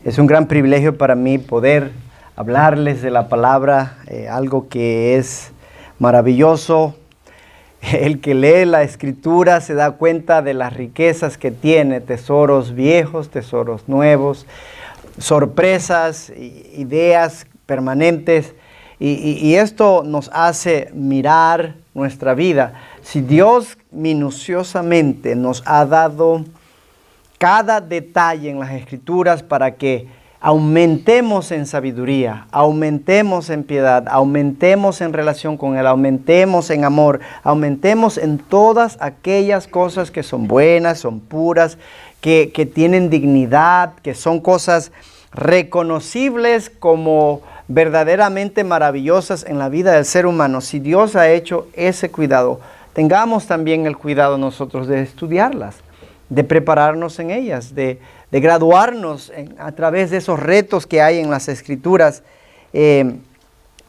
Es un gran privilegio para mí poder hablarles de la palabra, algo que es maravilloso. El que lee la Escritura se da cuenta de las riquezas que tiene, tesoros viejos, tesoros nuevos, sorpresas, ideas permanentes. Y esto nos hace mirar nuestra vida. Si Dios minuciosamente nos ha dado cada detalle en las Escrituras para que aumentemos en sabiduría, aumentemos en piedad, aumentemos en relación con Él, aumentemos en amor, aumentemos en todas aquellas cosas que son buenas, son puras, que tienen dignidad, que son cosas reconocibles como verdaderamente maravillosas en la vida del ser humano. Si Dios ha hecho ese cuidado, tengamos también el cuidado nosotros de estudiarlas, de prepararnos en ellas, de graduarnos a través de esos retos que hay en las Escrituras.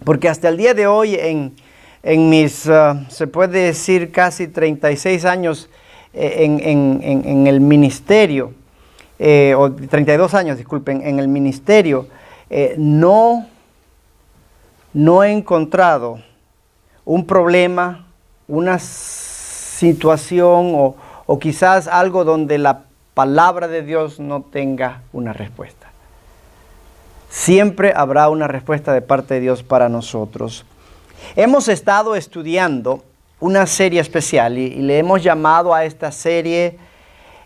Porque hasta el día de hoy, en mis, se puede decir, casi 36 años en el ministerio, o 32 años, disculpen, en el ministerio, no he encontrado un problema, una situación o quizás algo donde la palabra de Dios no tenga una respuesta. Siempre habrá una respuesta de parte de Dios para nosotros. Hemos estado estudiando una serie especial y le hemos llamado a esta serie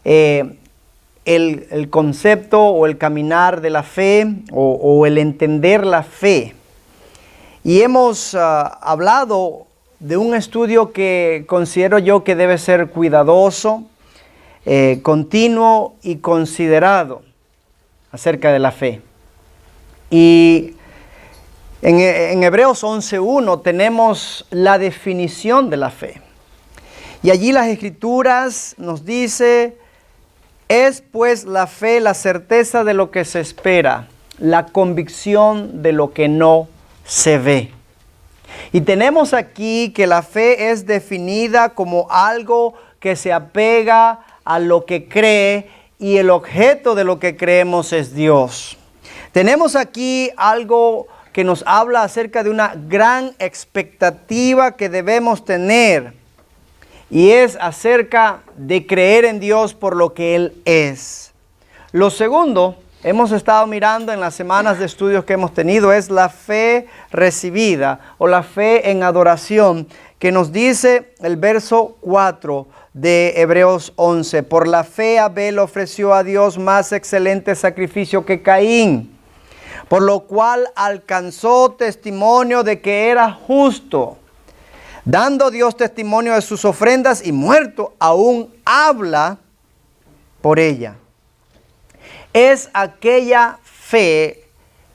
el concepto o el caminar de la fe o el entender la fe. Y hemos hablado de un estudio que considero yo que debe ser cuidadoso, continuo y considerado acerca de la fe. Y en Hebreos 11:1 tenemos la definición de la fe. Y allí las Escrituras nos dice: es pues la fe la certeza de lo que se espera, la convicción de lo que no se ve. Y tenemos aquí que la fe es definida como algo que se apega a lo que cree y el objeto de lo que creemos es Dios. Tenemos aquí algo que nos habla acerca de una gran expectativa que debemos tener y es acerca de creer en Dios por lo que Él es. Lo segundo, hemos estado mirando en las semanas de estudios que hemos tenido, es la fe recibida o la fe en adoración, que nos dice el verso 4 de Hebreos 11. Por la fe Abel ofreció a Dios más excelente sacrificio que Caín, por lo cual alcanzó testimonio de que era justo, dando Dios testimonio de sus ofrendas, y muerto aún habla por ella. Es aquella fe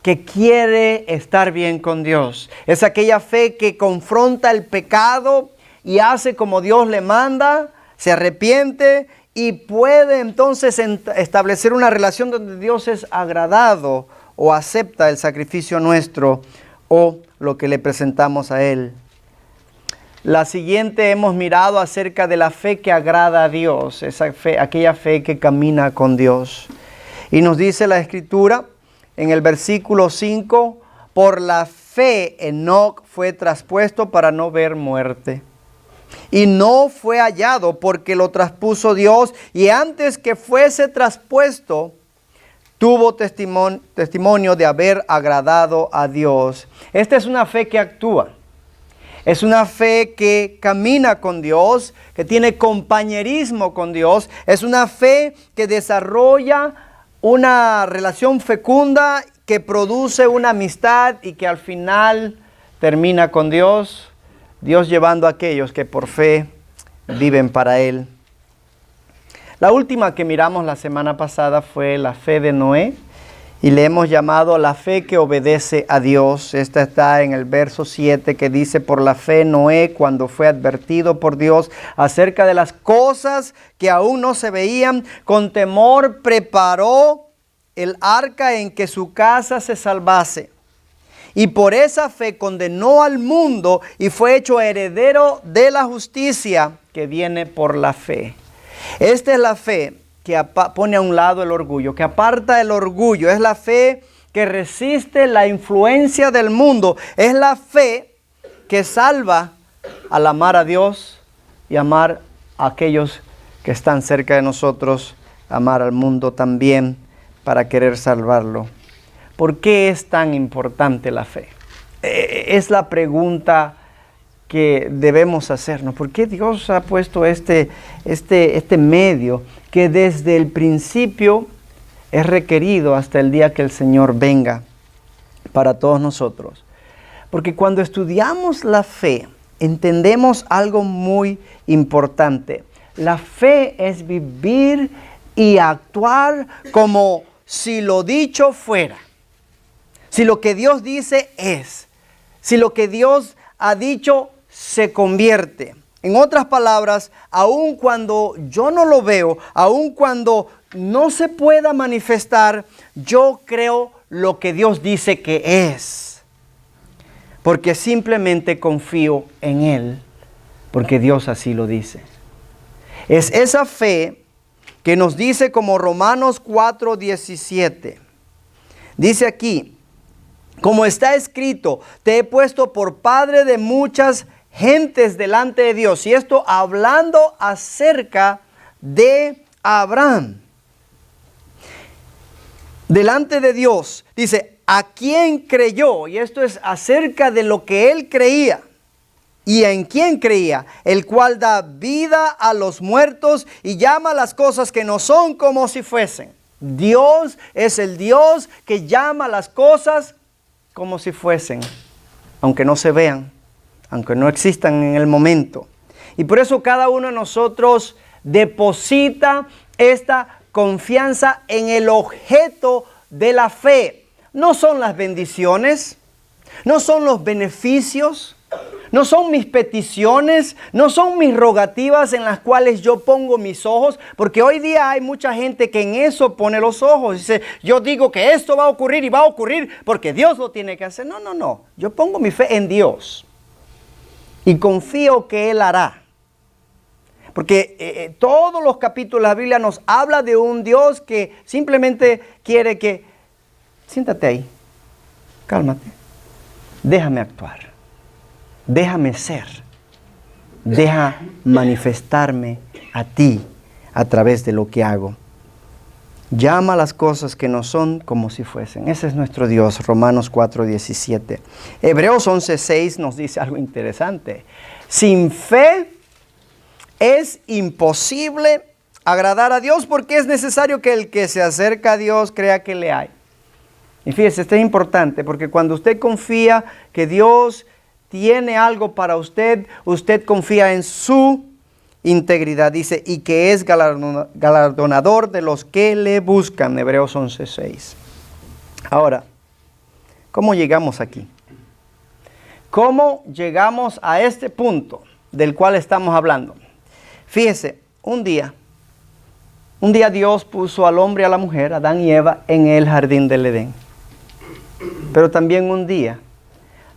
que quiere estar bien con Dios. Es aquella fe que confronta el pecado y hace como Dios le manda, se arrepiente y puede entonces establecer una relación donde Dios es agradado o acepta el sacrificio nuestro o lo que le presentamos a Él. La siguiente hemos mirado acerca de la fe que agrada a Dios, esa fe, aquella fe que camina con Dios. Y nos dice la Escritura en el versículo 5, por la fe Enoc fue traspuesto para no ver muerte. Y no fue hallado porque lo traspuso Dios, y antes que fuese traspuesto, tuvo testimonio de haber agradado a Dios. Esta es una fe que actúa. Es una fe que camina con Dios, que tiene compañerismo con Dios. Es una fe que desarrolla una relación fecunda, que produce una amistad y que al final termina con Dios, Dios llevando a aquellos que por fe viven para Él. La última que miramos la semana pasada fue la fe de Noé y le hemos llamado la fe que obedece a Dios. Esta está en el verso 7 que dice: por la fe Noé, cuando fue advertido por Dios acerca de las cosas que aún no se veían, con temor preparó el arca en que su casa se salvase. Y por esa fe condenó al mundo y fue hecho heredero de la justicia que viene por la fe. Esta es la fe que pone a un lado el orgullo, que aparta el orgullo. Es la fe que resiste la influencia del mundo. Es la fe que salva al amar a Dios y amar a aquellos que están cerca de nosotros, amar al mundo también para querer salvarlo. ¿Por qué es tan importante la fe? Es la pregunta que debemos hacernos. ¿Por qué Dios ha puesto este medio que desde el principio es requerido hasta el día que el Señor venga para todos nosotros? Porque cuando estudiamos la fe, entendemos algo muy importante. La fe es vivir y actuar como si lo dicho fuera. Si lo que Dios dice es. Si lo que Dios ha dicho se convierte. En otras palabras, aun cuando yo no lo veo, aun cuando no se pueda manifestar, yo creo lo que Dios dice que es. Porque simplemente confío en Él, porque Dios así lo dice. Es esa fe que nos dice como Romanos 4:17. Dice aquí, como está escrito, te he puesto por padre de muchas gentes delante de Dios. Y esto hablando acerca de Abraham. Delante de Dios, dice, ¿a quién creyó? Y esto es acerca de lo que él creía. ¿Y en quién creía? El cual da vida a los muertos y llama las cosas que no son como si fuesen. Dios es el Dios que llama las cosas como si fuesen, aunque no se vean, aunque no existan en el momento. Y por eso cada uno de nosotros deposita esta confianza en el objeto de la fe. No son las bendiciones, no son los beneficios, no son mis peticiones, no son mis rogativas en las cuales yo pongo mis ojos, porque hoy día hay mucha gente que en eso pone los ojos. Dice, yo digo que esto va a ocurrir y va a ocurrir porque Dios lo tiene que hacer. No. Yo pongo mi fe en Dios y confío que Él hará. Porque todos los capítulos de la Biblia nos habla de un Dios que simplemente quiere que, siéntate ahí, cálmate, déjame actuar. Déjame ser, deja manifestarme a ti a través de lo que hago. Llama las cosas que no son como si fuesen. Ese es nuestro Dios, Romanos 4:17. Hebreos 11:6 nos dice algo interesante. Sin fe es imposible agradar a Dios porque es necesario que el que se acerca a Dios crea que le hay. Y fíjese, esto es importante porque cuando usted confía que Dios tiene algo para usted, usted confía en su integridad. Dice, y que es galardonador de los que le buscan. Hebreos 11:6. Ahora, ¿cómo llegamos aquí? ¿Cómo llegamos a este punto del cual estamos hablando? Fíjese, un día Dios puso al hombre y a la mujer, Adán y Eva, en el jardín del Edén. Pero también un día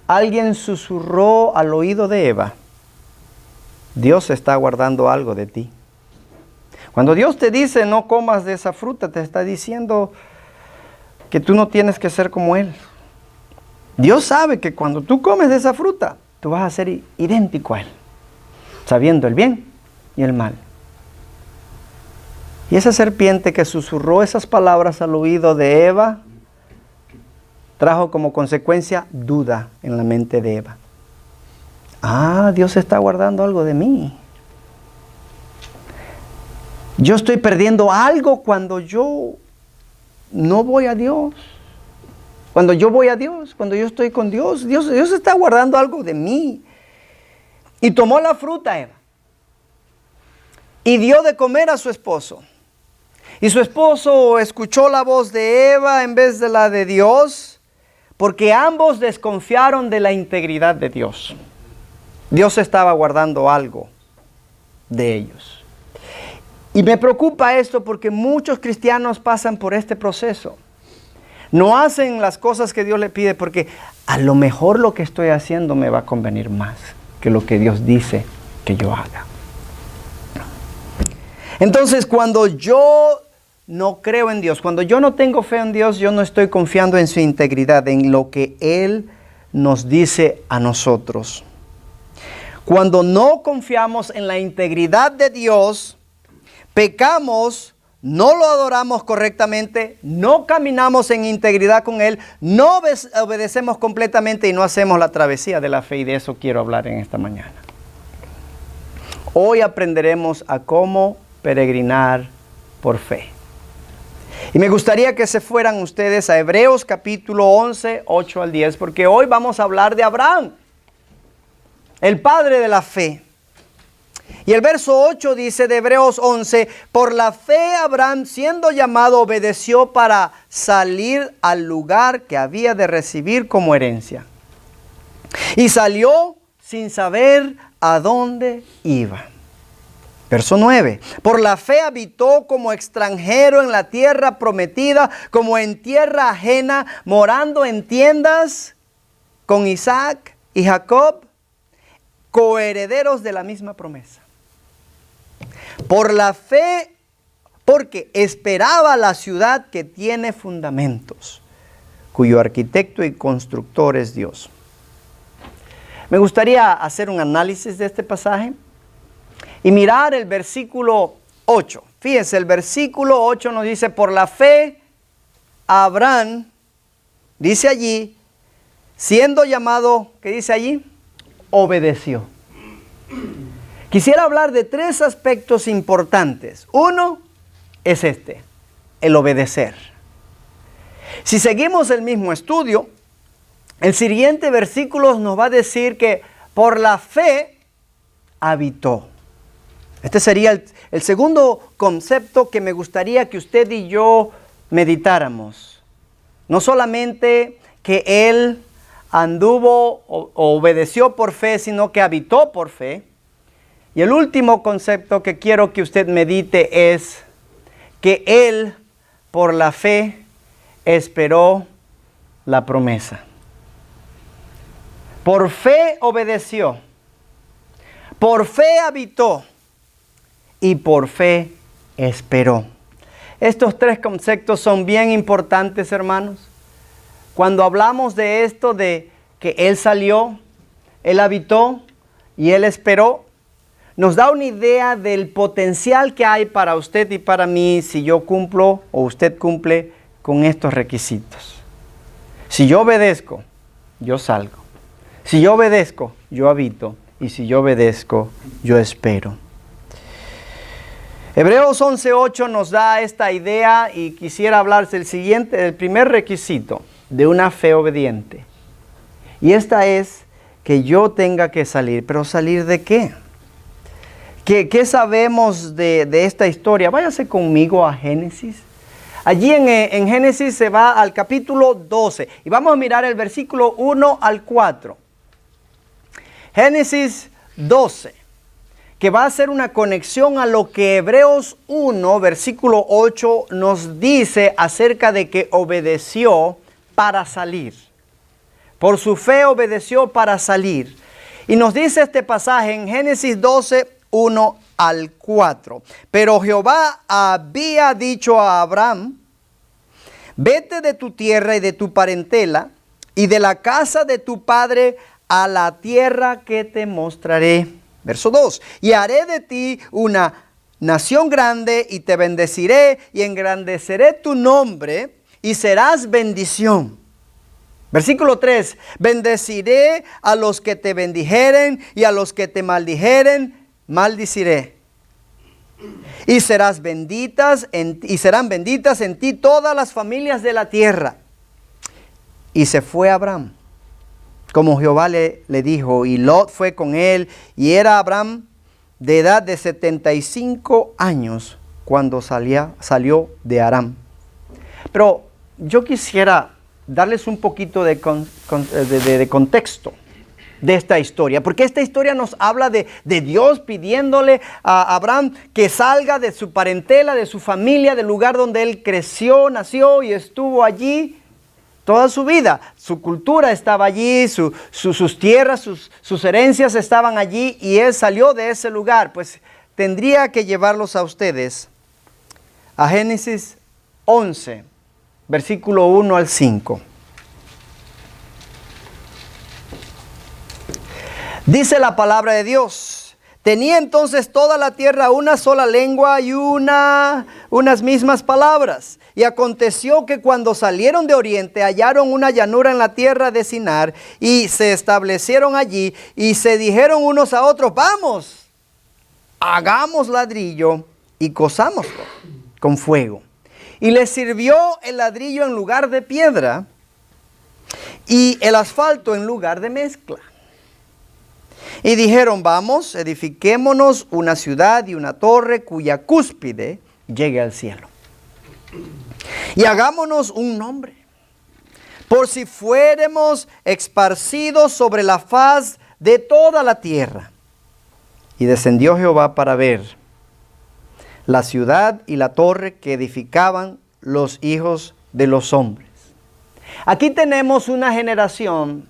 alguien susurró al oído de Eva, Dios está guardando algo de ti. Cuando Dios te dice no comas de esa fruta, te está diciendo que tú no tienes que ser como Él. Dios sabe que cuando tú comes de esa fruta, tú vas a ser idéntico a Él, sabiendo el bien y el mal. Y esa serpiente que susurró esas palabras al oído de Eva, trajo como consecuencia duda en la mente de Eva. Dios está guardando algo de mí. Yo estoy perdiendo algo cuando yo no voy a Dios. Cuando yo voy a Dios, cuando yo estoy con Dios, Dios está guardando algo de mí. Y tomó la fruta Eva y dio de comer a su esposo. Y su esposo escuchó la voz de Eva en vez de la de Dios, porque ambos desconfiaron de la integridad de Dios. Dios estaba guardando algo de ellos. Y me preocupa esto porque muchos cristianos pasan por este proceso. No hacen las cosas que Dios le pide porque a lo mejor lo que estoy haciendo me va a convenir más que lo que Dios dice que yo haga. Entonces, cuando yo no creo en Dios, cuando yo no tengo fe en Dios, yo no estoy confiando en su integridad, en lo que Él nos dice a nosotros. Cuando no confiamos en la integridad de Dios, pecamos, no lo adoramos correctamente, no caminamos en integridad con Él, no obedecemos completamente y no hacemos la travesía de la fe, y de eso quiero hablar en esta mañana. Hoy aprenderemos a cómo peregrinar por fe. Y me gustaría que se fueran ustedes a Hebreos capítulo 11, 8 al 10, porque hoy vamos a hablar de Abraham, el padre de la fe. Y el verso 8 dice de Hebreos 11, por la fe Abraham, siendo llamado, obedeció para salir al lugar que había de recibir como herencia. Y salió sin saber a dónde iba. Verso 9, por la fe habitó como extranjero en la tierra prometida, como en tierra ajena, morando en tiendas con Isaac y Jacob, coherederos de la misma promesa. Por la fe, porque esperaba la ciudad que tiene fundamentos, cuyo arquitecto y constructor es Dios. Me gustaría hacer un análisis de este pasaje y mirar el versículo 8. Fíjense, el versículo 8 nos dice, por la fe, Abraham, dice allí, siendo llamado, ¿qué dice allí? Obedeció. Quisiera hablar de tres aspectos importantes. Uno es el obedecer. Si seguimos el mismo estudio, el siguiente versículo nos va a decir que por la fe habitó. Este sería el segundo concepto que me gustaría que usted y yo meditáramos. No solamente que él anduvo o obedeció por fe, sino que habitó por fe. Y el último concepto que quiero que usted medite es que él, por la fe, esperó la promesa. Por fe obedeció, por fe habitó y por fe esperó. Estos tres conceptos son bien importantes, hermanos. Cuando hablamos de esto, de que Él salió, Él habitó y Él esperó, nos da una idea del potencial que hay para usted y para mí si yo cumplo o usted cumple con estos requisitos. Si yo obedezco, yo salgo. Si yo obedezco, yo habito. Y si yo obedezco, yo espero. Hebreos 11:8 nos da esta idea y quisiera hablar del siguiente, del primer requisito de una fe obediente. Y esta es que yo tenga que salir. ¿Pero salir de qué? ¿Qué sabemos de esta historia? Váyase conmigo a Génesis. Allí en Génesis se va al capítulo 12 y vamos a mirar el versículo 1 al 4. Génesis 12, que va a hacer una conexión a lo que Hebreos 1, versículo 8 nos dice acerca de que obedeció para salir. Por su fe obedeció para salir. Y nos dice este pasaje en Génesis 12, 1 al 4. Pero Jehová había dicho a Abraham, vete de tu tierra y de tu parentela y de la casa de tu padre a la tierra que te mostraré. Verso 2. Y haré de ti una nación grande y te bendeciré y engrandeceré tu nombre y serás bendición. Versículo 3. Bendeciré a los que te bendijeren y a los que te maldijeren maldiciré. Y serán benditas en ti todas las familias de la tierra. Y se fue Abraham, como Jehová le dijo, y Lot fue con él, y era Abraham de edad de 75 años cuando salió de Aram. Pero yo quisiera darles un poquito de contexto de esta historia, porque esta historia nos habla de Dios pidiéndole a Abraham que salga de su parentela, de su familia, del lugar donde él creció, nació y estuvo allí toda su vida. Su cultura estaba allí, sus tierras, sus herencias estaban allí, y él salió de ese lugar. Pues tendría que llevarlos a ustedes a Génesis 11, versículo 1 al 5. Dice la palabra de Dios: tenía entonces toda la tierra una sola lengua y unas mismas palabras. Y aconteció que cuando salieron de oriente hallaron una llanura en la tierra de Sinar y se establecieron allí y se dijeron unos a otros: vamos, hagamos ladrillo y cozámoslo con fuego. Y les sirvió el ladrillo en lugar de piedra y el asfalto en lugar de mezcla. Y dijeron: vamos, edifiquémonos una ciudad y una torre cuya cúspide llegue al cielo. Y hagámonos un nombre, por si fuéramos esparcidos sobre la faz de toda la tierra. Y descendió Jehová para ver la ciudad y la torre que edificaban los hijos de los hombres. Aquí tenemos una generación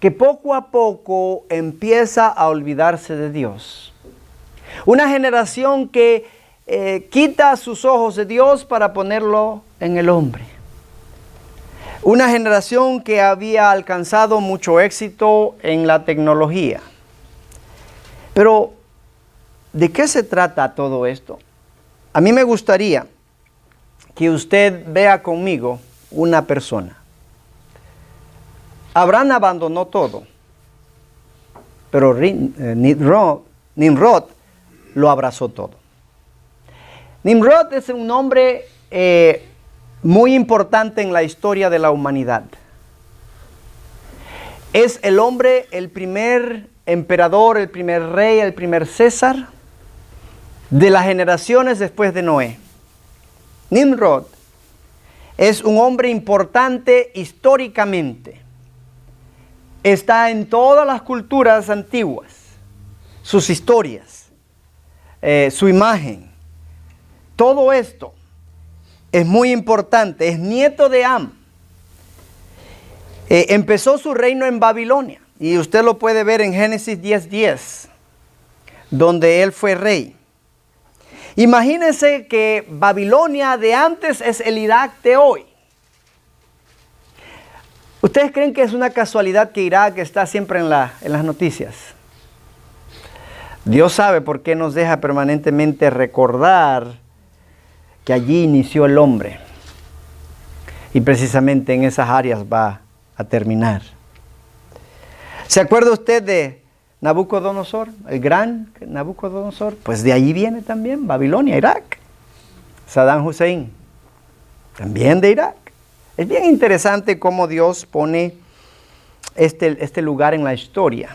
que poco a poco empieza a olvidarse de Dios. Una generación que quita sus ojos de Dios para ponerlo en el hombre. Una generación que había alcanzado mucho éxito en la tecnología. Pero, ¿de qué se trata todo esto? A mí me gustaría que usted vea conmigo una persona. Abraham abandonó todo, pero Nimrod lo abrazó todo. Nimrod es un nombre muy importante en la historia de la humanidad. Es el hombre, el primer emperador, el primer rey, el primer César de las generaciones después de Noé. Nimrod es un hombre importante históricamente. Está en todas las culturas antiguas, sus historias, su imagen. Todo esto es muy importante. Es nieto de Am. Empezó su reino en Babilonia. Y usted lo puede ver en Génesis 10:10, donde él fue rey. Imagínense que Babilonia de antes es el Irak de hoy. ¿Ustedes creen que es una casualidad que Irak está siempre en las noticias? Dios sabe por qué nos deja permanentemente recordar que allí inició el hombre. Y precisamente en esas áreas va a terminar. ¿Se acuerda usted de Nabucodonosor? El gran Nabucodonosor. Pues de allí viene también Babilonia, Irak. Saddam Hussein, también de Irak. Es bien interesante cómo Dios pone este lugar en la historia.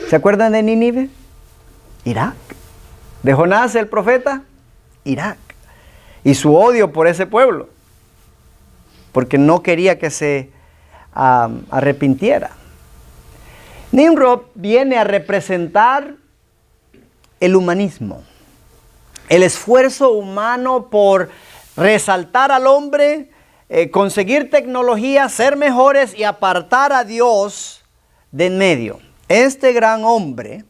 ¿Se acuerdan de Nínive? Irak. De Jonás el profeta, Irak. Y su odio por ese pueblo, porque no quería que se arrepintiera. Nimrod viene a representar el humanismo, el esfuerzo humano por resaltar al hombre, conseguir tecnología, ser mejores y apartar a Dios de en medio. Este gran hombre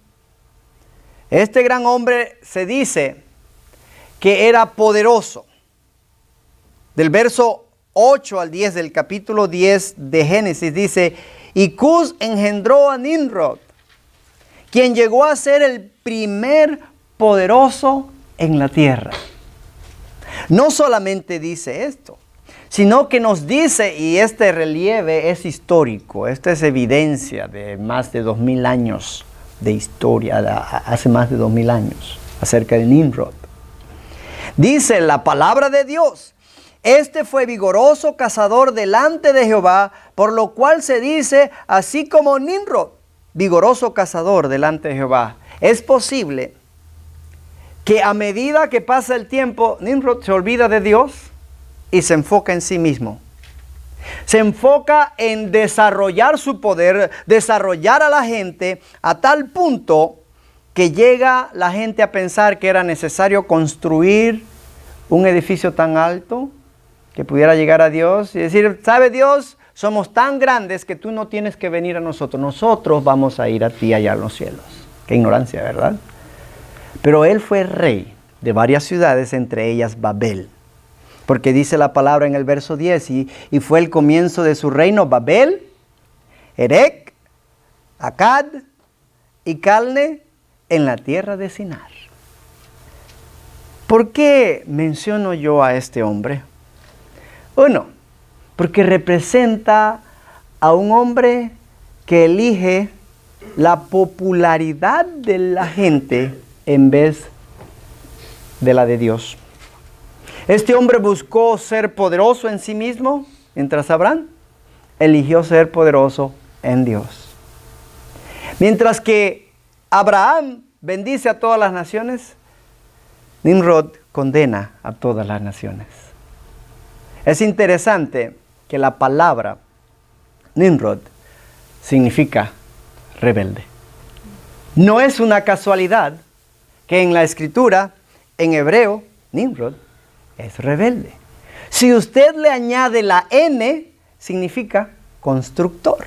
se dice que era poderoso. Del verso 8 al 10 del capítulo 10 de Génesis dice: y Cus engendró a Nimrod, quien llegó a ser el primer poderoso en la tierra. No solamente dice esto, sino que nos dice, y este relieve es histórico, esta es evidencia de más de 2000 años de historia, hace más de 2000 años, acerca de Nimrod. Dice la palabra de Dios: este fue vigoroso cazador delante de Jehová, por lo cual se dice, así como Nimrod, vigoroso cazador delante de Jehová. Es posible que a medida que pasa el tiempo, Nimrod se olvida de Dios y se enfoca en sí mismo. Se enfoca en desarrollar su poder, desarrollar a la gente a tal punto que llega la gente a pensar que era necesario construir un edificio tan alto que pudiera llegar a Dios y decir: ¿sabe Dios? Somos tan grandes que tú no tienes que venir a nosotros. Nosotros vamos a ir a ti allá en los cielos. Qué ignorancia, ¿verdad? Pero él fue rey de varias ciudades, entre ellas Babel. Porque dice la palabra en el verso 10, y fue el comienzo de su reino Babel, Erec, Accad y Calne en la tierra de Sinar. ¿Por qué menciono yo a este hombre? Uno, porque representa a un hombre que elige la popularidad de la gente en vez de la de Dios. Este hombre buscó ser poderoso en sí mismo, mientras Abraham eligió ser poderoso en Dios. Mientras que Abraham bendice a todas las naciones, Nimrod condena a todas las naciones. Es interesante que la palabra Nimrod significa rebelde. No es una casualidad que en la escritura, en hebreo, Nimrod es rebelde. Si usted le añade la N, significa constructor.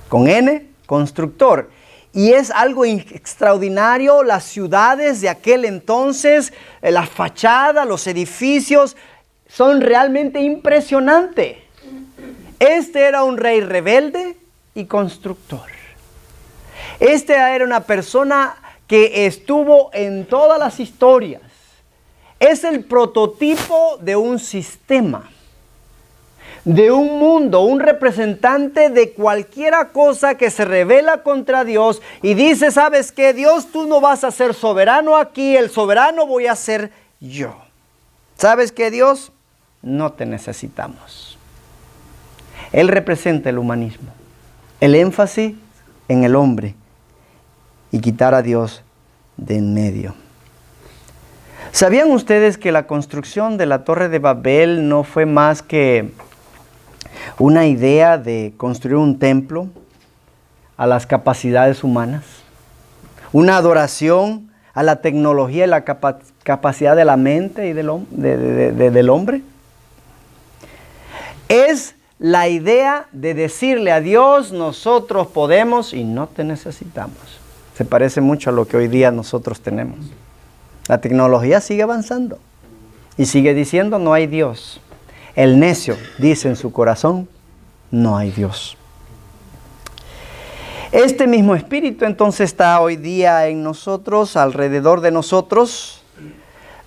Con N, constructor. Y es algo extraordinario, las ciudades de aquel entonces, las fachadas, los edificios, son realmente impresionantes. Este era un rey rebelde y constructor. Este era una persona que estuvo en todas las historias. Es el prototipo de un sistema, de un mundo, un representante de cualquiera cosa que se rebela contra Dios y dice, ¿sabes qué? Dios, tú no vas a ser soberano aquí, el soberano voy a ser yo. ¿Sabes qué, Dios? No te necesitamos. Él representa el humanismo, el énfasis en el hombre y quitar a Dios de en medio. ¿Sabían ustedes que la construcción de la Torre de Babel no fue más que una idea de construir un templo a las capacidades humanas? Una adoración a la tecnología y la capacidad de la mente y del hombre. Es la idea de decirle a Dios, nosotros podemos y no te necesitamos. Se parece mucho a lo que hoy día nosotros tenemos. La tecnología sigue avanzando y sigue diciendo no hay Dios. El necio dice en su corazón, no hay Dios. Este mismo espíritu entonces está hoy día en nosotros, alrededor de nosotros,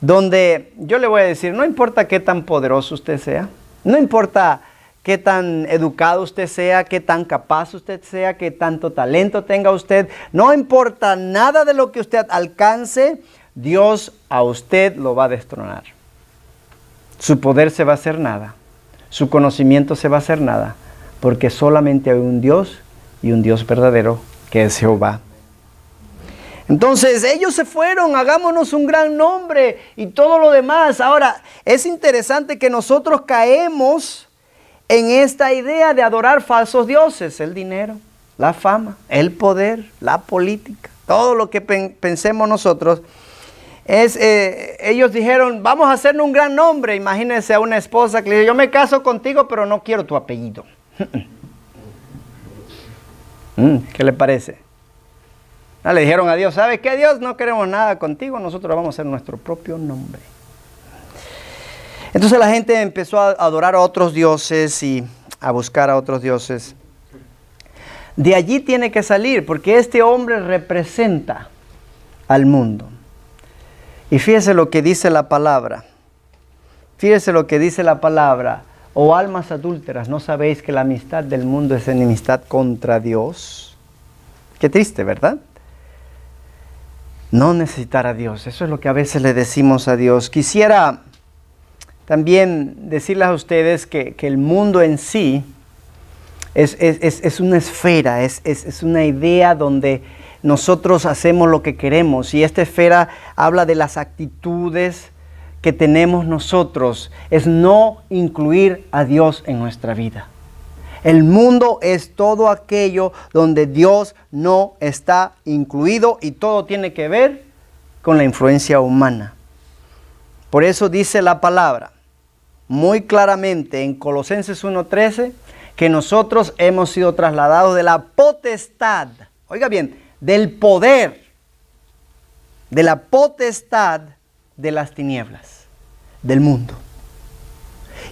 donde yo le voy a decir, no importa qué tan poderoso usted sea, no importa qué tan educado usted sea, qué tan capaz usted sea, qué tanto talento tenga usted, no importa nada de lo que usted alcance, Dios a usted lo va a destronar. Su poder se va a hacer nada, su conocimiento se va a hacer nada, porque solamente hay un Dios y un Dios verdadero que es Jehová. Entonces ellos se fueron, hagámonos un gran nombre y todo lo demás. Ahora, es interesante que nosotros caemos en esta idea de adorar falsos dioses, el dinero, la fama, el poder, la política, todo lo que pensemos nosotros. Ellos dijeron, vamos a hacernos un gran nombre. Imagínense a una esposa que le dice, yo me caso contigo, pero no quiero tu apellido. ¿Qué le parece? Le dijeron a Dios, ¿sabes qué, Dios? No queremos nada contigo, nosotros vamos a hacer nuestro propio nombre. Entonces la gente empezó a adorar a otros dioses y a buscar a otros dioses. De allí tiene que salir, porque este hombre representa al mundo. Y fíjese lo que dice la palabra. Fíjese lo que dice la palabra. Oh almas adúlteras, ¿no sabéis que la amistad del mundo es enemistad contra Dios? Qué triste, ¿verdad? No necesitar a Dios. Eso es lo que a veces le decimos a Dios. Quisiera también decirles a ustedes que el mundo en sí es una esfera, es una idea donde nosotros hacemos lo que queremos. Y esta esfera habla de las actitudes que tenemos nosotros. Es no incluir a Dios en nuestra vida. El mundo es todo aquello donde Dios no está incluido y todo tiene que ver con la influencia humana. Por eso dice la palabra muy claramente en Colosenses 1:13 que nosotros hemos sido trasladados de la potestad, oiga bien, del poder de la potestad de las tinieblas, del mundo.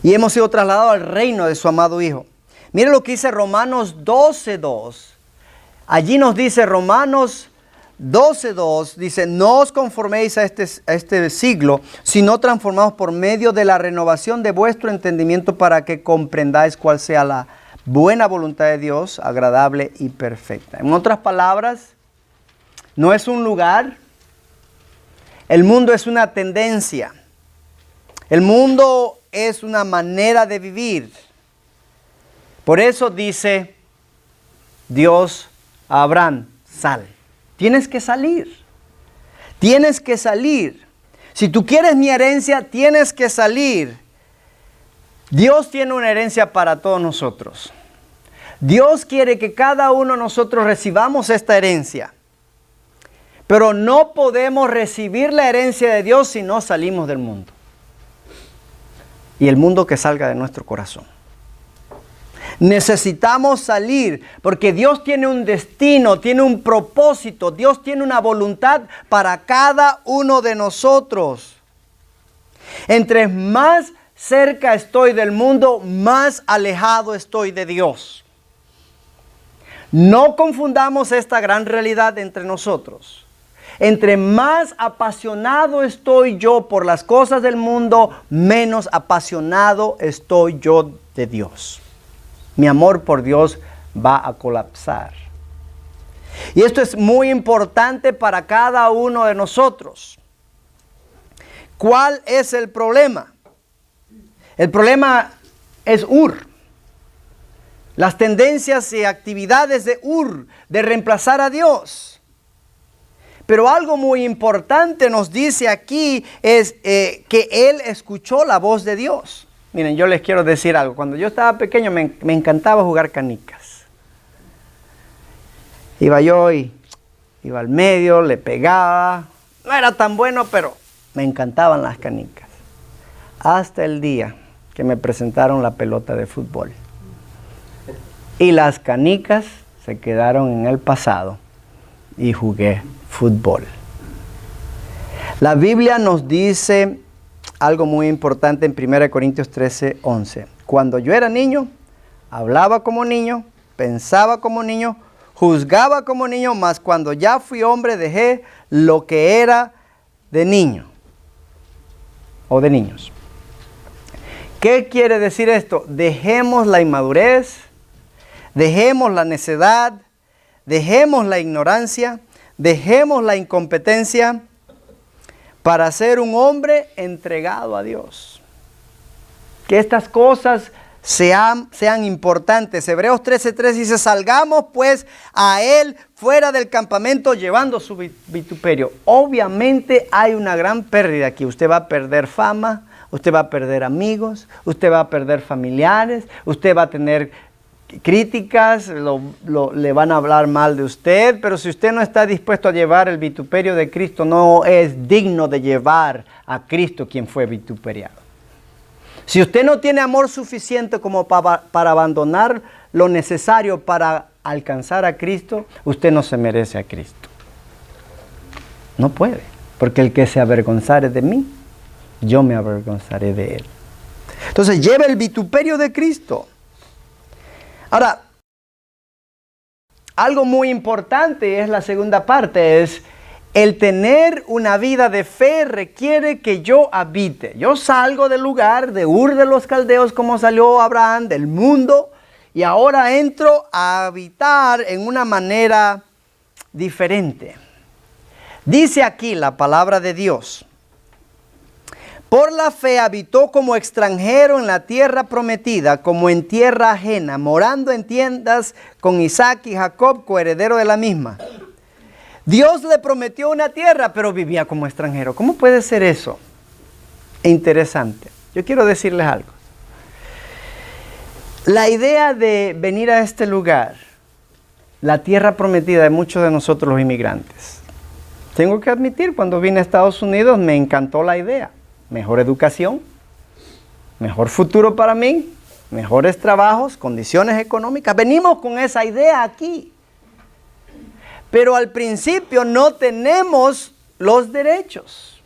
Y hemos sido trasladados al reino de su amado Hijo. Mire lo que dice Romanos 12:2. Allí nos dice Romanos 12:2, dice, no os conforméis a este siglo, sino transformaos por medio de la renovación de vuestro entendimiento para que comprendáis cuál sea la buena voluntad de Dios, agradable y perfecta. En otras palabras, no es un lugar, el mundo es una tendencia. El mundo es una manera de vivir. Por eso dice Dios a Abraham, sal. Tienes que salir. Tienes que salir. Si tú quieres mi herencia, tienes que salir. Dios tiene una herencia para todos nosotros. Dios quiere que cada uno de nosotros recibamos esta herencia. Pero no podemos recibir la herencia de Dios si no salimos del mundo. Y el mundo que salga de nuestro corazón. Necesitamos salir porque Dios tiene un destino, tiene un propósito, Dios tiene una voluntad para cada uno de nosotros. Entre más cerca estoy del mundo, más alejado estoy de Dios. No confundamos esta gran realidad entre nosotros. Entre más apasionado estoy yo por las cosas del mundo, menos apasionado estoy yo de Dios. Mi amor por Dios va a colapsar. Y esto es muy importante para cada uno de nosotros. ¿Cuál es el problema? El problema es Ur. Las tendencias y actividades de Ur, de reemplazar a Dios. Pero algo muy importante nos dice aquí es que él escuchó la voz de Dios. Miren, yo les quiero decir algo. Cuando yo estaba pequeño me encantaba jugar canicas. Iba yo y iba al medio, le pegaba. No era tan bueno, pero me encantaban las canicas. Hasta el día que me presentaron la pelota de fútbol. Y las canicas se quedaron en el pasado y jugué fútbol. La Biblia nos dice algo muy importante en 1 Corintios 13:11. Cuando yo era niño, hablaba como niño, pensaba como niño, juzgaba como niño, mas cuando ya fui hombre dejé lo que era de niño o de niños. ¿Qué quiere decir esto? Dejemos la inmadurez, dejemos la necedad, dejemos la ignorancia, dejemos la incompetencia para ser un hombre entregado a Dios. Que estas cosas sean importantes. Hebreos 13:3 dice, salgamos pues a él fuera del campamento llevando su vituperio. Obviamente hay una gran pérdida aquí. Usted va a perder fama, usted va a perder amigos, usted va a perder familiares, usted va a tener críticas, le van a hablar mal de usted, pero si usted no está dispuesto a llevar el vituperio de Cristo, no es digno de llevar a Cristo quien fue vituperiado. Si usted no tiene amor suficiente como para abandonar lo necesario para alcanzar a Cristo, usted no se merece a Cristo. No puede, porque el que se avergonzare de mí, yo me avergonzaré de él. Entonces lleve el vituperio de Cristo. Ahora, algo muy importante es la segunda parte, es el tener una vida de fe requiere que yo habite. Yo salgo del lugar de Ur de los Caldeos como salió Abraham, del mundo, y ahora entro a habitar en una manera diferente. Dice aquí la palabra de Dios. Por la fe habitó como extranjero en la tierra prometida, como en tierra ajena, morando en tiendas con Isaac y Jacob, coheredero de la misma. Dios le prometió una tierra, pero vivía como extranjero. ¿Cómo puede ser eso? Interesante. Yo quiero decirles algo. La idea de venir a este lugar, la tierra prometida de muchos de nosotros los inmigrantes. Tengo que admitir, cuando vine a Estados Unidos me encantó la idea. Mejor educación, mejor futuro para mí, mejores trabajos, condiciones económicas. Venimos con esa idea aquí. Pero al principio no tenemos los derechos.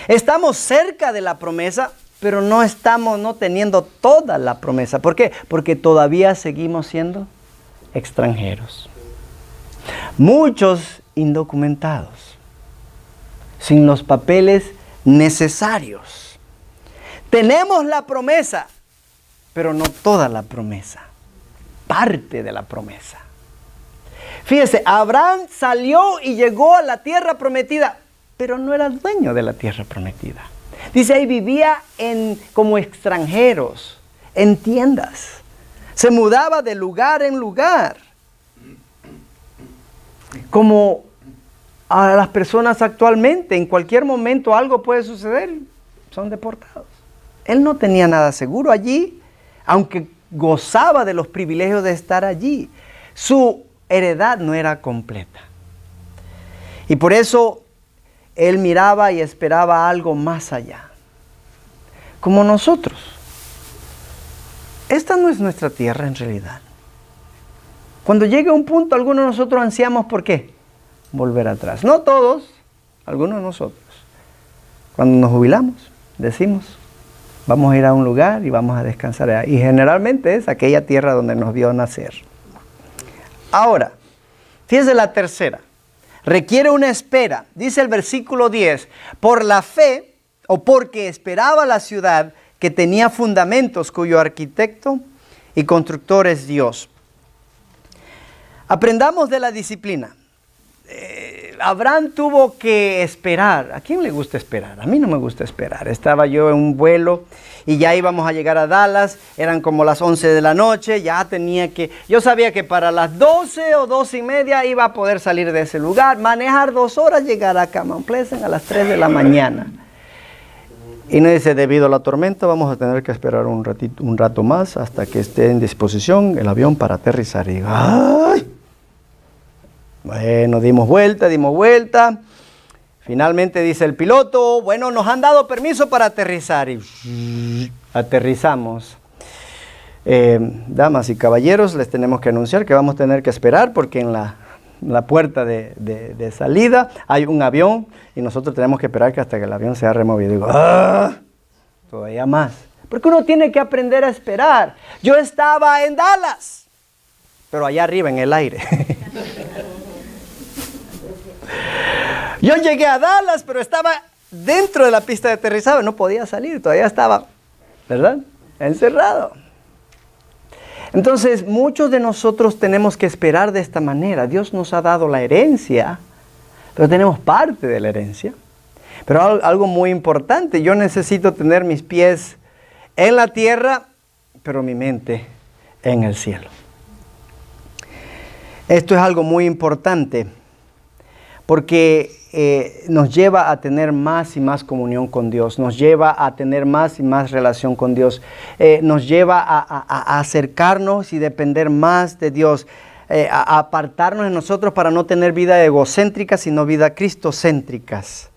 Estamos cerca de la promesa, pero no estamos teniendo toda la promesa. ¿Por qué? Porque todavía seguimos siendo extranjeros. Muchos indocumentados, sin los papeles necesarios. Tenemos la promesa, pero no toda la promesa. Parte de la promesa. Fíjese, Abraham salió y llegó a la tierra prometida, pero no era dueño de la tierra prometida. Dice ahí, vivía como extranjeros, en tiendas. Se mudaba de lugar en lugar. Como a las personas actualmente, en cualquier momento algo puede suceder, son deportados. Él no tenía nada seguro allí, aunque gozaba de los privilegios de estar allí. Su heredad no era completa. Y por eso él miraba y esperaba algo más allá. Como nosotros. Esta no es nuestra tierra en realidad. Cuando llegue un punto, algunos de nosotros ansiamos, ¿por qué? Volver atrás. No todos, algunos de nosotros. Cuando nos jubilamos, decimos, vamos a ir a un lugar y vamos a descansar allá. Y generalmente es aquella tierra donde nos vio nacer. Ahora, fíjese la tercera. Requiere una espera. Dice el versículo 10, por la fe o porque esperaba la ciudad que tenía fundamentos, cuyo arquitecto y constructor es Dios. Aprendamos de la disciplina. Abraham tuvo que esperar. ¿A quién le gusta esperar? A mí no me gusta esperar. Estaba yo en un vuelo y ya íbamos a llegar a Dallas. Eran como las 11 de la noche. Ya yo sabía que para las 12 o 12 y media iba a poder salir de ese lugar. Manejar 2 horas, llegar a Mount Pleasant a las 3 de la mañana. Y nos dice, debido a la tormenta vamos a tener que esperar un rato más hasta que esté en disposición el avión para aterrizar. Y digo, ¡ay! Bueno, dimos vuelta. Finalmente dice el piloto, bueno, nos han dado permiso para aterrizar. Y aterrizamos. Damas y caballeros, les tenemos que anunciar que vamos a tener que esperar porque en la puerta de salida hay un avión y nosotros tenemos que esperar que hasta que el avión sea removido. Digo, ¡ah! Todavía más. Porque uno tiene que aprender a esperar. Yo estaba en Dallas, pero allá arriba en el aire. Yo llegué a Dallas, pero estaba dentro de la pista de aterrizaje, no podía salir, todavía estaba, ¿verdad?, encerrado. Entonces, muchos de nosotros tenemos que esperar de esta manera. Dios nos ha dado la herencia, pero tenemos parte de la herencia. Pero algo muy importante, yo necesito tener mis pies en la tierra, pero mi mente en el cielo. Esto es algo muy importante, porque nos lleva a tener más y más comunión con Dios, nos lleva a tener más y más relación con Dios, nos lleva a acercarnos y depender más de Dios, a apartarnos de nosotros para no tener vida egocéntrica, sino vida cristocéntricas.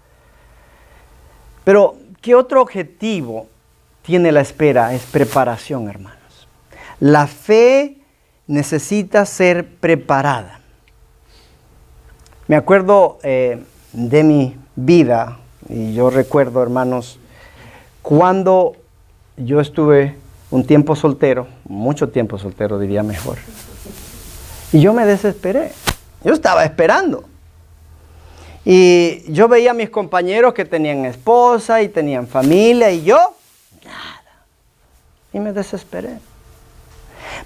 Pero, ¿qué otro objetivo tiene la espera? Es preparación, hermanos. La fe necesita ser preparada. Me acuerdo de mi vida, y yo recuerdo, hermanos, cuando yo estuve un tiempo soltero, mucho tiempo soltero diría mejor, y yo me desesperé. Yo estaba esperando. Y yo veía a mis compañeros que tenían esposa y tenían familia, y yo, nada. Y me desesperé.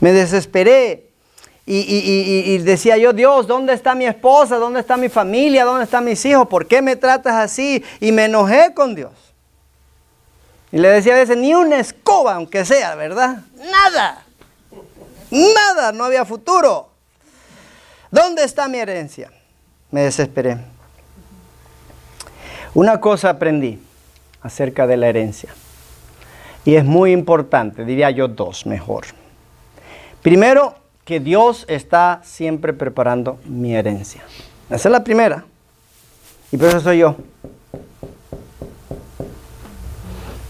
Me desesperé. Y decía yo, Dios, ¿dónde está mi esposa? ¿Dónde está mi familia? ¿Dónde están mis hijos? ¿Por qué me tratas así? Y me enojé con Dios. Y le decía a veces, ni una escoba, aunque sea, ¿verdad? Nada. Nada, no había futuro. ¿Dónde está mi herencia? Me desesperé. Una cosa aprendí acerca de la herencia. Y es muy importante, diría yo 2 mejor. Primero, que Dios está siempre preparando mi herencia. Esa es la primera. Y por eso soy yo.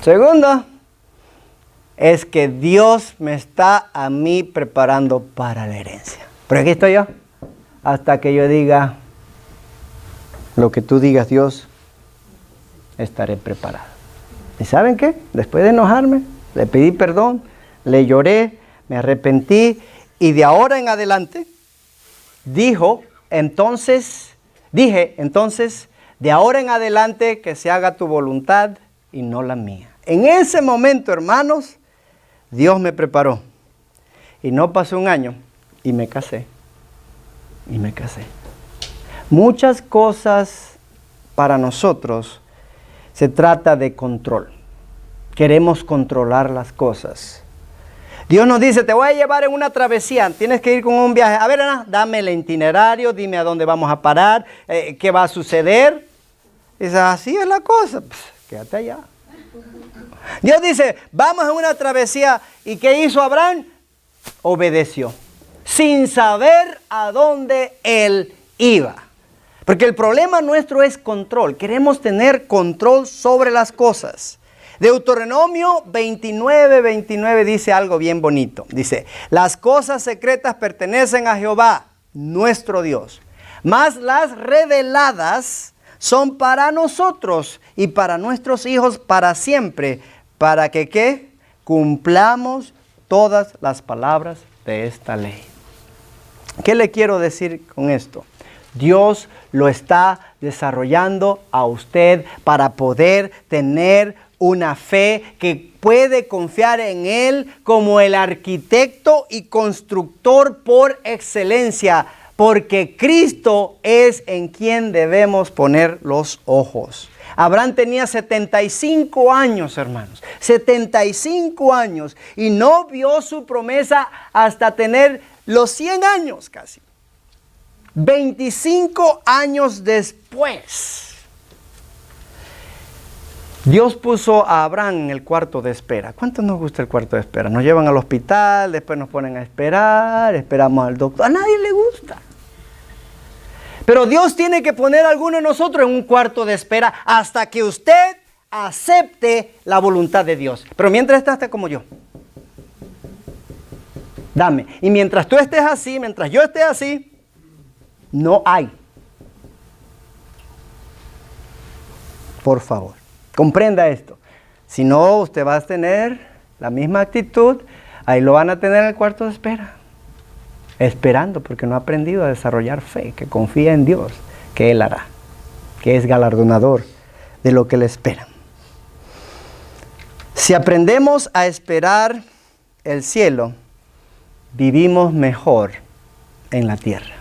Segunda, es que Dios me está a mí preparando para la herencia. Pero aquí estoy yo. Hasta que yo diga, lo que tú digas, Dios, estaré preparado. ¿Y saben qué? Después de enojarme, le pedí perdón, le lloré, me arrepentí y de ahora en adelante dije entonces, de ahora en adelante que se haga tu voluntad y no la mía. En ese momento, hermanos, Dios me preparó. Y no pasó un año y me casé. Muchas cosas para nosotros se trata de control. Queremos controlar las cosas. Dios nos dice, te voy a llevar en una travesía, tienes que ir con un viaje. A ver, Ana, dame el itinerario, dime a dónde vamos a parar, qué va a suceder. Dice, así es la cosa, pues, quédate allá. Dios dice, vamos en una travesía. ¿Y qué hizo Abraham? Obedeció, sin saber a dónde él iba. Porque el problema nuestro es control. Queremos tener control sobre las cosas. Deuteronomio 29 dice algo bien bonito. Dice, las cosas secretas pertenecen a Jehová, nuestro Dios. Mas las reveladas son para nosotros y para nuestros hijos para siempre. Para que, ¿qué? Cumplamos todas las palabras de esta ley. ¿Qué le quiero decir con esto? Dios lo está desarrollando a usted para poder tener una fe que puede confiar en Él como el arquitecto y constructor por excelencia, porque Cristo es en quien debemos poner los ojos. Abraham tenía 75 años, hermanos, 75 años, y no vio su promesa hasta tener los 100 años casi. 25 años después, Dios puso a Abraham en el cuarto de espera. ¿Cuánto nos gusta el cuarto de espera? Nos llevan al hospital, después nos ponen a esperar, esperamos al doctor. A nadie le gusta. Pero Dios tiene que poner a alguno de nosotros en un cuarto de espera hasta que usted acepte la voluntad de Dios. Pero mientras estás como yo. Dame. Y mientras tú estés así, mientras yo esté así, no hay. Por favor, comprenda esto. Si no, usted va a tener la misma actitud. Ahí lo van a tener en el cuarto de espera. Esperando, porque no ha aprendido a desarrollar fe, que confía en Dios, que Él hará, que es galardonador de lo que le espera. Si aprendemos a esperar el cielo, vivimos mejor en la tierra.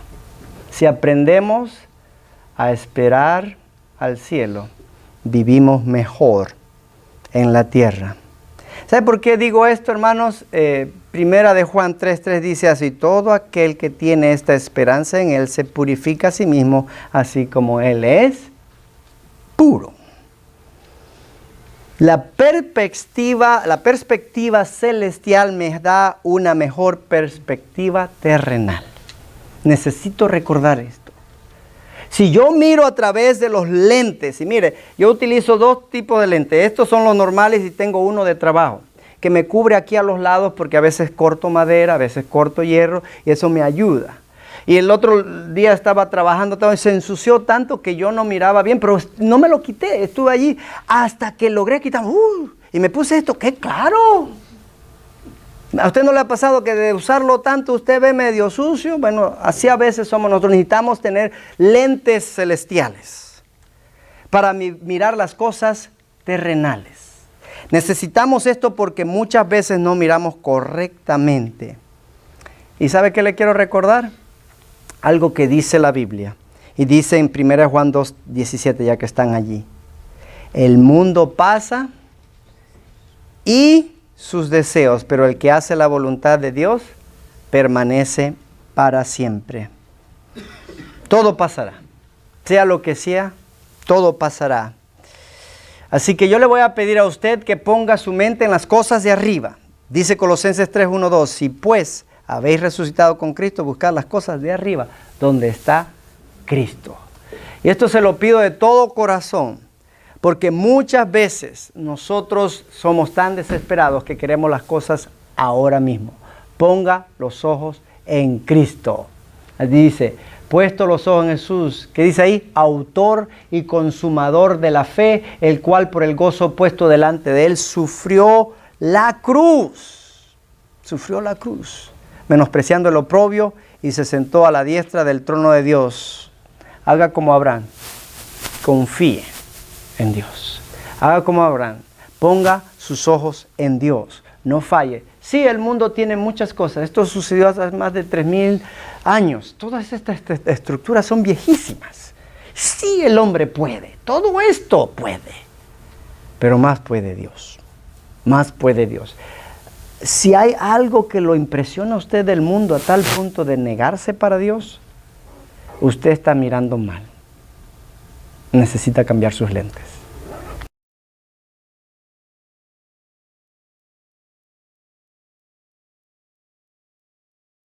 Si aprendemos a esperar al cielo, vivimos mejor en la tierra. ¿Sabe por qué digo esto, hermanos? Primera de Juan 3:3 dice así: todo aquel que tiene esta esperanza en Él se purifica a sí mismo, así como Él es puro. La perspectiva celestial me da una mejor perspectiva terrenal. Necesito recordar esto. Si yo miro a través de los lentes, y mire, yo utilizo dos tipos de lentes. Estos son los normales y tengo uno de trabajo, que me cubre aquí a los lados porque a veces corto madera, a veces corto hierro, y eso me ayuda. Y el otro día estaba trabajando, se ensució tanto que yo no miraba bien, pero no me lo quité, estuve allí hasta que logré quitarlo. Y me puse esto, ¡qué claro! ¿A usted no le ha pasado que de usarlo tanto usted ve medio sucio? Bueno, así a veces somos nosotros. Necesitamos tener lentes celestiales para mirar las cosas terrenales. Necesitamos esto porque muchas veces no miramos correctamente. ¿Y sabe qué le quiero recordar? Algo que dice la Biblia. Y dice en 1 Juan 2:17, ya que están allí. El mundo pasa y sus deseos, pero el que hace la voluntad de Dios permanece para siempre. Todo pasará. Sea lo que sea, todo pasará. Así que yo le voy a pedir a usted que ponga su mente en las cosas de arriba. Dice Colosenses 3:1-2, si pues habéis resucitado con Cristo, buscad las cosas de arriba, donde está Cristo. Y esto se lo pido de todo corazón, porque muchas veces nosotros somos tan desesperados que queremos las cosas ahora mismo. Ponga los ojos en Cristo. Dice, puesto los ojos en Jesús, ¿qué dice ahí? Autor y consumador de la fe, el cual por el gozo puesto delante de él sufrió la cruz. Sufrió la cruz, menospreciando el oprobio, y se sentó a la diestra del trono de Dios. Haga como Abraham, confíe en Dios. Haga como Abraham, ponga sus ojos en Dios, no falle. Sí, el mundo tiene muchas cosas. Esto sucedió hace más de 3000 años. Todas estas estructuras son viejísimas. Sí, el hombre puede. Todo esto puede. Pero más puede Dios. Más puede Dios. Si hay algo que lo impresiona a usted del mundo a tal punto de negarse para Dios, usted está mirando mal. Necesita cambiar sus lentes.